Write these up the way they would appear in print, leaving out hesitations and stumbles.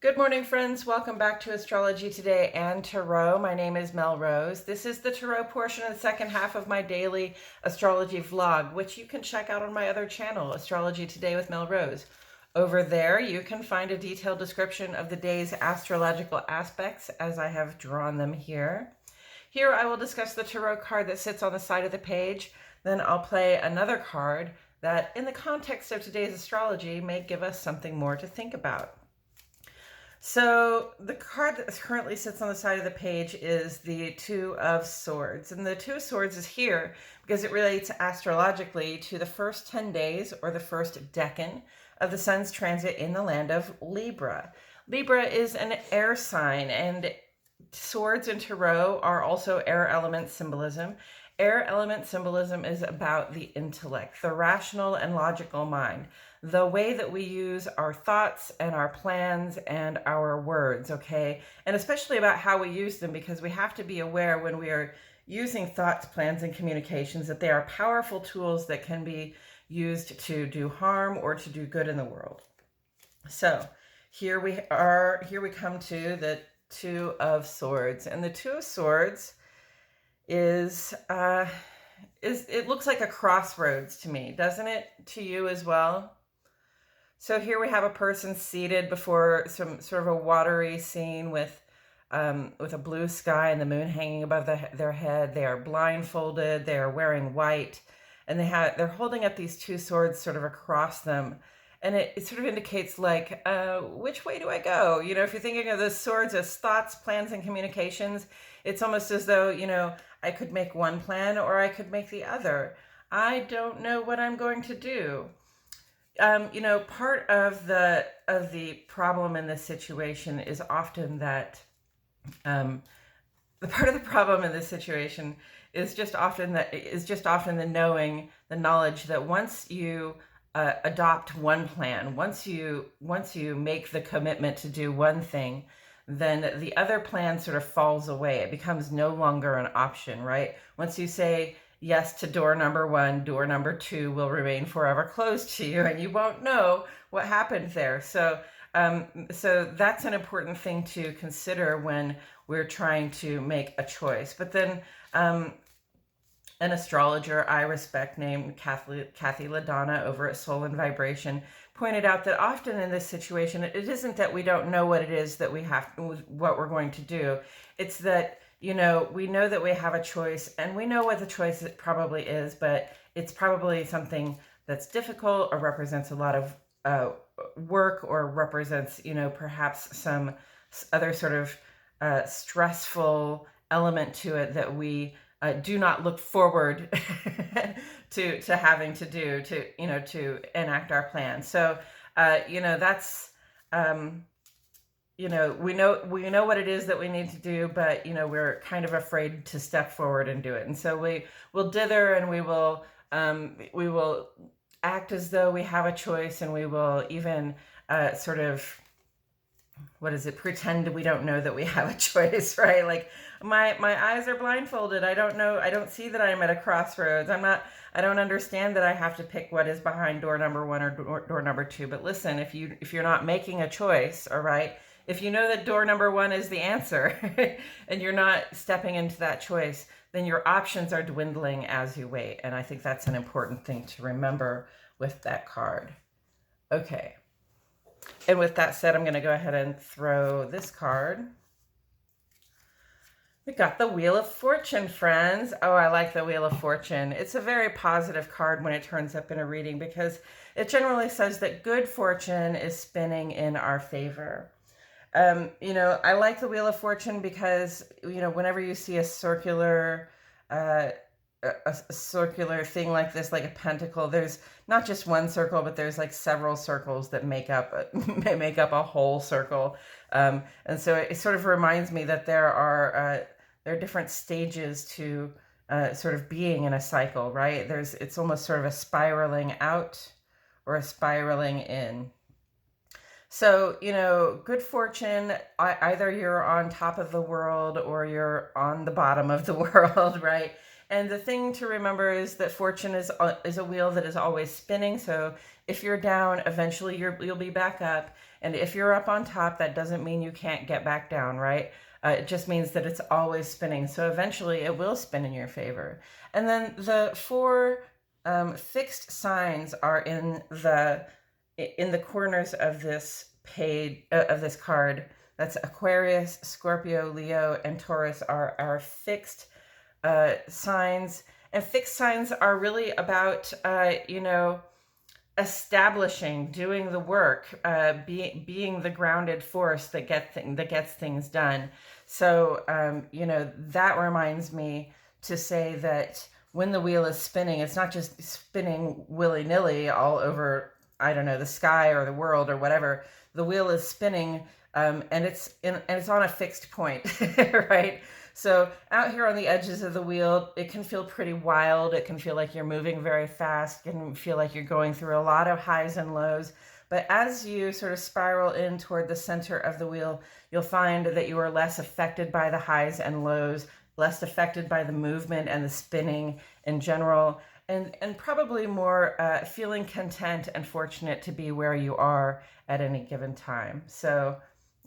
Good morning, friends. Welcome back to Astrology Today and Tarot. My name is Mel Rose. This is the Tarot portion of the second half of my daily astrology vlog, which you can check out on my other channel, Astrology Today with Mel Rose. Over there, you can find a detailed description of the day's astrological aspects as I have drawn them here. Here, I will discuss the tarot card that sits on the side of the page. Then I'll play another card that, in the context of today's astrology, may give us something more to think about. So the card that currently sits on the side of the page is the Two of Swords. And the Two of Swords is here because it relates astrologically to the first 10 days or the first decan of the sun's transit in the land of Libra. Libra is an air sign, and swords in tarot are also air element symbolism. Air element symbolism is about the intellect, the rational and logical mind, the way that we use our thoughts and our plans and our words, okay? And especially about how we use them, because we have to be aware when we are using thoughts, plans, and communications that they are powerful tools that can be used to do harm or to do good in the world. So here we come to the Two of Swords. And the Two of Swords is it looks like a crossroads to me, doesn't it? To you as well? So here we have a person seated before some sort of a watery scene with a blue sky and the moon hanging above their head. They are blindfolded. They are wearing white, and they're holding up these two swords sort of across them. And it sort of indicates, like, which way do I go? You know, if you're thinking of those swords as thoughts, plans, and communications, it's almost as though, you know, I could make one plan or I could make the other. I don't know what I'm going to do. You know, part of the problem in this situation is often that the part of the problem in this situation is just often the knowing, the knowledge that once you adopt one plan, once you make the commitment to do one thing, then the other plan sort of falls away. It becomes no longer an option, right? Once you say yes to door number one, door number two will remain forever closed to you, and you won't know what happened there. So that's an important thing to consider when we're trying to make a choice. But then an astrologer I respect named Kathy LaDonna over at Soul and Vibration pointed out that often in this situation, it isn't that we don't know what it is that what we're going to do. It's that, you know, we know that we have a choice, and we know what the choice it probably is, but it's probably something that's difficult or represents a lot of work, or represents, you know, perhaps some other sort of stressful element to it that we do not look forward to having to do to enact our plan. So, you know, that's, you know, we know what it is that we need to do, but, you know, we're kind of afraid to step forward and do it. And so we will dither, and we will act as though we have a choice, and we will even sort of, pretend we don't know that we have a choice, right? Like, my eyes are blindfolded. I don't know. I don't see that I'm at a crossroads. I don't understand that I have to pick what is behind door number one or door number two. But listen, if you're not making a choice, all right, if you know that door number one is the answer and you're not stepping into that choice, then your options are dwindling as you wait. And I think that's an important thing to remember with that card. Okay. And with that said, I'm going to go ahead and throw this card. We got the Wheel of Fortune, friends. Oh, I like the Wheel of Fortune. It's a very positive card when it turns up in a reading, because it generally says that good fortune is spinning in our favor. You know, I like the Wheel of Fortune because, you know, whenever you see a circular thing like this, like a pentacle, there's not just one circle, but there's like several circles that make up a whole circle. And so it sort of reminds me that there are different stages to sort of being in a cycle, right? It's almost sort of a spiraling out or a spiraling in. So, you know, good fortune, either you're on top of the world or you're on the bottom of the world, right? And the thing to remember is that fortune is a wheel that is always spinning. So If you're down, eventually you'll be back up. And if you're up on top, that doesn't mean you can't get back down, right? It just means that it's always spinning. So eventually it will spin in your favor. And then the four fixed signs are in the corners of this page, of this card. That's Aquarius, Scorpio, Leo, and Taurus are our fixed signs. And fixed signs are really about, establishing, doing the work, being the grounded force that gets things done. So, that reminds me to say that when the wheel is spinning, it's not just spinning willy-nilly all over, I don't know, the sky or the world or whatever. The wheel is spinning, and it's on a fixed point, right? So out here on the edges of the wheel, it can feel pretty wild. It can feel like you're moving very fast. It can feel like you're going through a lot of highs and lows. But as you sort of spiral in toward the center of the wheel, you'll find that you are less affected by the highs and lows, less affected by the movement and the spinning in general, and probably more feeling content and fortunate to be where you are at any given time. So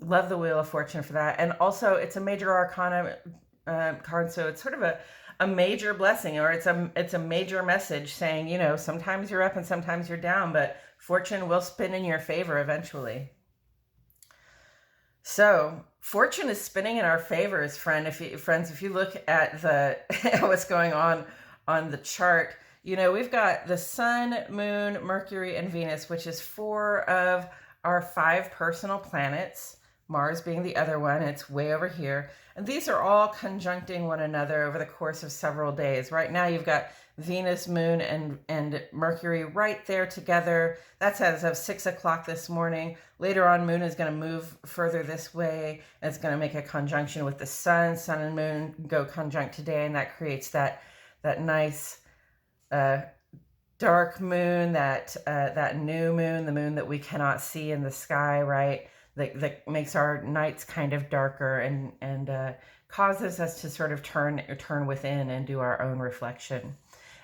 love the Wheel of Fortune for that. And also it's a major arcana card, so it's sort of a major blessing, or it's a major message saying, sometimes you're up and sometimes you're down, but fortune will spin in your favor eventually. So fortune is spinning in our favors, friends. If you look at what's going on the chart, we've got the Sun, Moon, Mercury, and Venus, which is 4 of our 5 personal planets, Mars being the other one. It's way over here. And these are all conjuncting one another over the course of several days. Right now you've got Venus, Moon, and Mercury right there together. That's as of 6 o'clock this morning. Later on, Moon is going to move further this way. And it's going to make a conjunction with the Sun. Sun and Moon go conjunct today, and that creates that nice dark moon, that new moon, the moon that we cannot see in the sky, right? That makes our nights kind of darker and causes us to sort of turn within and do our own reflection.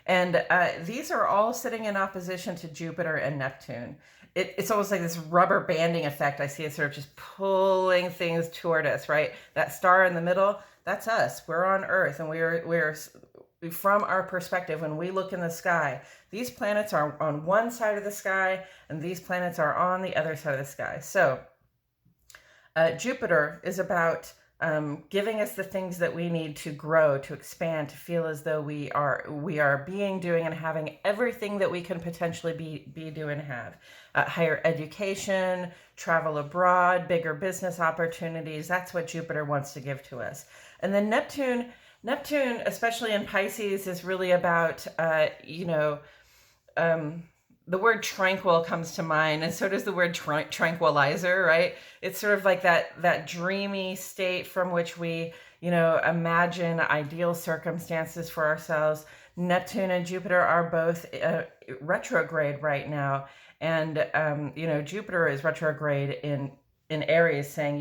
And these are all sitting in opposition to Jupiter and Neptune. It's almost like this rubber banding effect. I see it sort of just pulling things toward us, right? That star in the middle, that's us. We're on Earth, and we're from our perspective, when we look in the sky, these planets are on one side of the sky, and these planets are on the other side of the sky. So Jupiter is about giving us the things that we need to grow, to expand, to feel as though we are being, doing, and having everything that we can potentially be, do, and have. Higher education, travel abroad, bigger business opportunities. That's what Jupiter wants to give to us. And then Neptune, especially in Pisces, is really about, the word tranquil comes to mind, and so does the word tranquilizer, right? It's sort of like that dreamy state from which we, imagine ideal circumstances for ourselves. Neptune and Jupiter are both retrograde right now, and Jupiter is retrograde in Aries, saying,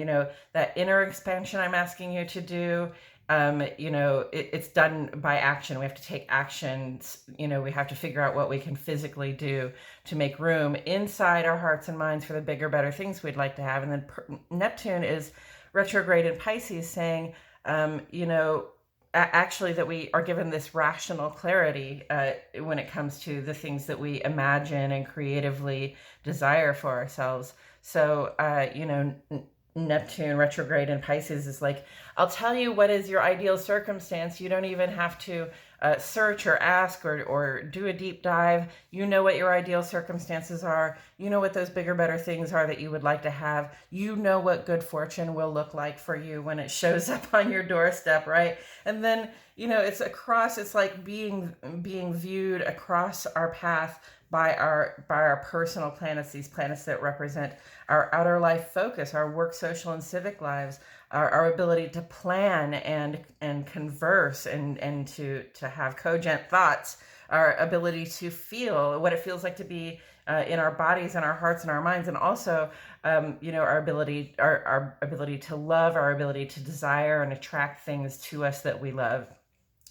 that inner expansion I'm asking you to do. It's done by action. We have to take actions. We have to figure out what we can physically do to make room inside our hearts and minds for the bigger, better things we'd like to have. And then Neptune is retrograde in Pisces, saying, actually that we are given this rational clarity when it comes to the things that we imagine and creatively desire for ourselves. So, Neptune retrograde in Pisces is like, I'll tell you what is your ideal circumstance. You don't even have to search or ask or do a deep dive. You know what your ideal circumstances are. You know what those bigger, better things are that you would like to have. You know what good fortune will look like for you when it shows up on your doorstep, right? And then, it's like being viewed across our path by our personal planets, these planets that represent our outer life focus, our work, social, and civic lives, our ability to plan and converse and to have cogent thoughts, our ability to feel what it feels like to be in our bodies and our hearts and our minds, and also our ability to love, our ability to desire and attract things to us that we love.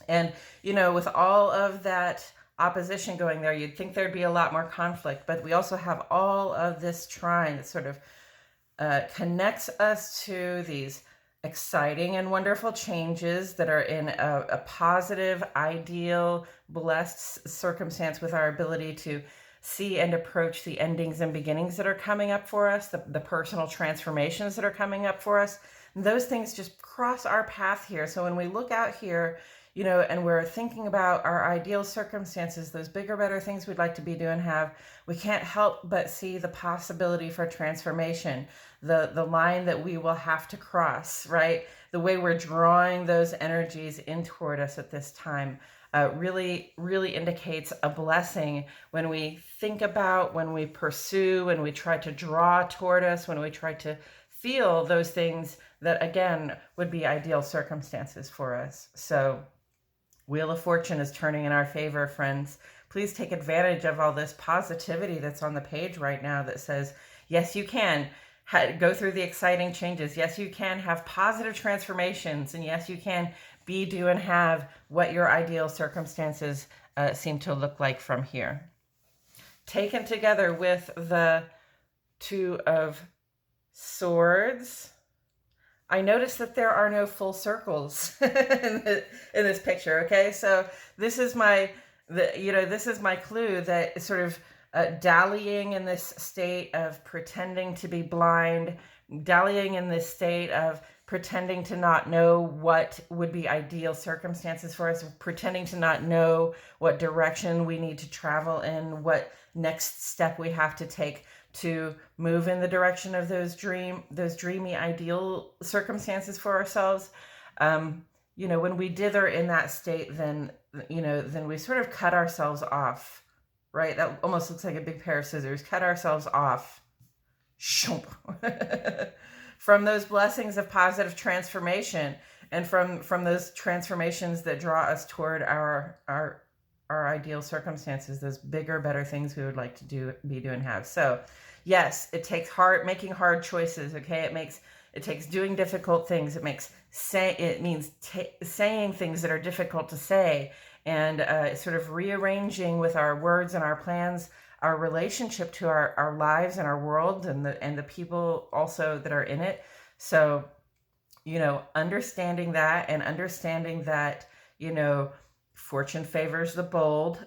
And with all of that opposition going there. You'd think there'd be a lot more conflict, but we also have all of this trine that sort of connects us to these exciting and wonderful changes that are in a positive, ideal, blessed circumstance with our ability to see and approach the endings and beginnings that are coming up for us, the personal transformations that are coming up for us. And those things just cross our path here. So when we look out here, you know, and we're thinking about our ideal circumstances, those bigger, better things we'd like to be doing, we can't help but see the possibility for transformation, the line that we will have to cross, right? The way we're drawing those energies in toward us at this time really indicates a blessing when we think about, when we pursue, when we try to draw toward us, when we try to feel those things that, again, would be ideal circumstances for us. So Wheel of Fortune is turning in our favor, friends. Please take advantage of all this positivity that's on the page right now that says, yes, you can go through the exciting changes. Yes, you can have positive transformations. And yes, you can be, do, and have what your ideal circumstances seem to look like from here. Taken together with the Two of Swords, I noticed that there are no full circles in this picture. Okay, so this is this is my clue that sort of dallying in this state of pretending to be blind, dallying in this state of pretending to not know what would be ideal circumstances for us, pretending to not know what direction we need to travel in, what next step we have to take to move in the direction of those dreamy ideal circumstances for ourselves. You know, when we dither in that state, then we sort of cut ourselves off, right? That almost looks like a big pair of scissors. Cut ourselves off from those blessings of positive transformation, and from those transformations that draw us toward our ideal circumstances, those bigger, better things we would like to be doing, have. So yes, it takes making hard choices. Okay. It takes doing difficult things. It means saying things that are difficult to say, and sort of rearranging with our words and our plans, our relationship to our lives and our world, and the people also that are in it. So, understanding that, fortune favors the bold.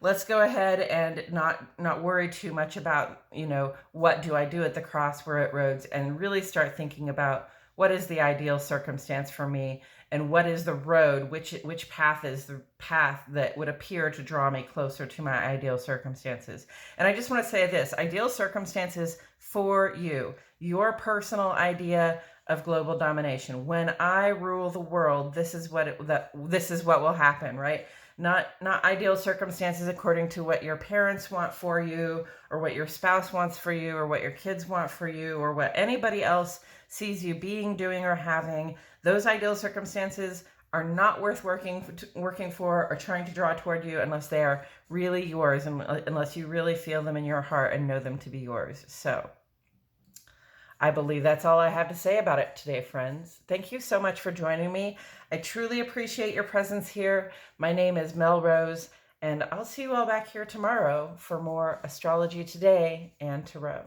Let's go ahead and not worry too much about, what do I do at the crossroads, and really start thinking about what is the ideal circumstance for me, and what is the road, which path is the path that would appear to draw me closer to my ideal circumstances. And I just want to say this: ideal circumstances for you, your personal idea of global domination. When I rule the world, this is what will happen, right? Not ideal circumstances according to what your parents want for you, or what your spouse wants for you, or what your kids want for you, or what anybody else sees you being, doing, or having. Those ideal circumstances are not worth working for or trying to draw toward you unless they are really yours, and unless you really feel them in your heart and know them to be yours. So I believe that's all I have to say about it today, friends. Thank you so much for joining me. I truly appreciate your presence here. My name is Mel Rose, and I'll see you all back here tomorrow for more Astrology Today and Tarot.